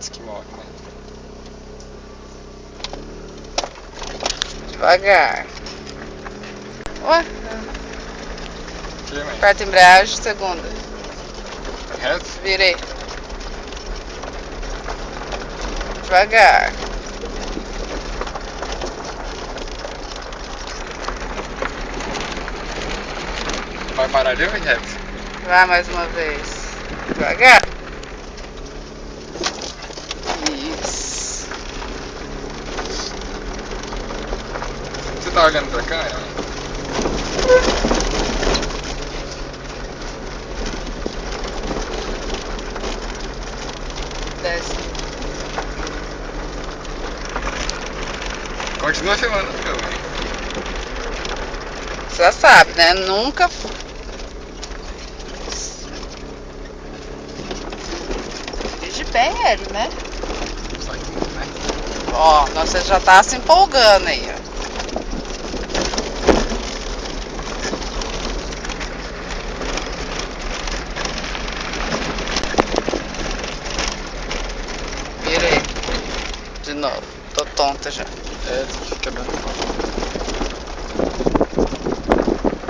Retos que morre, né? Devagar. Ué? Que, mãe? Aperta a embreagem, segunda. Reto? Virei. Devagar. Vai parar ali ou vai reto? Vai mais uma vez. Devagar. Isso. Você tá olhando pra câmera, mãe? Desce. Continua filmando a câmera. Você já sabe, né? Nunca. Dirige bem ele, né? Só que, né? Ó, você já tá se empolgando aí, ó. Virei. De novo. Tô tonta já. É, você fica dando.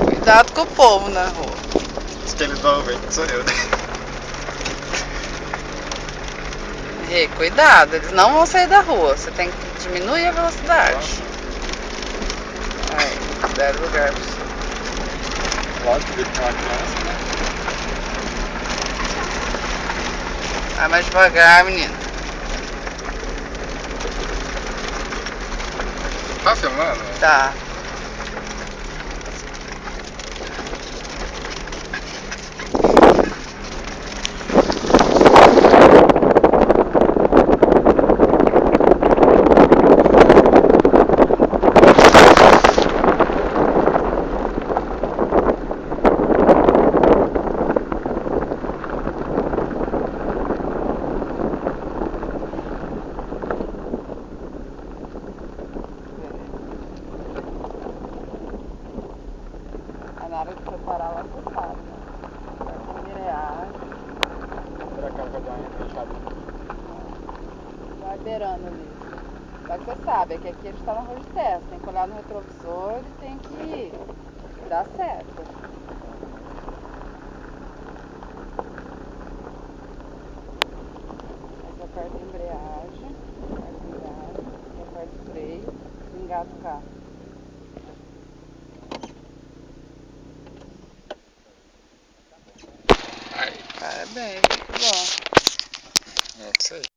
Cuidado com o povo na rua. Diz que eles vão ver que sou eu. E cuidado, eles não vão sair da rua. Você tem que diminuir a velocidade. Aí, 0 lugar pra você. Lógico que ele tem uma criança, né? Vai mais devagar, menino. Tá filmando? Tá. Aí na hora de preparar lá, você sabe, né? Vai com embreagem. Será que ela vai dar uma fechada? Vai beirando ali. Só que você sabe, é que aqui a gente tá na rua de terra. Você tem que olhar no retrovisor e tem que dar certo. Aí você aperta a embreagem, você aperta o freio e engata o carro. Aí. Parabéns, muito bom. É isso aí.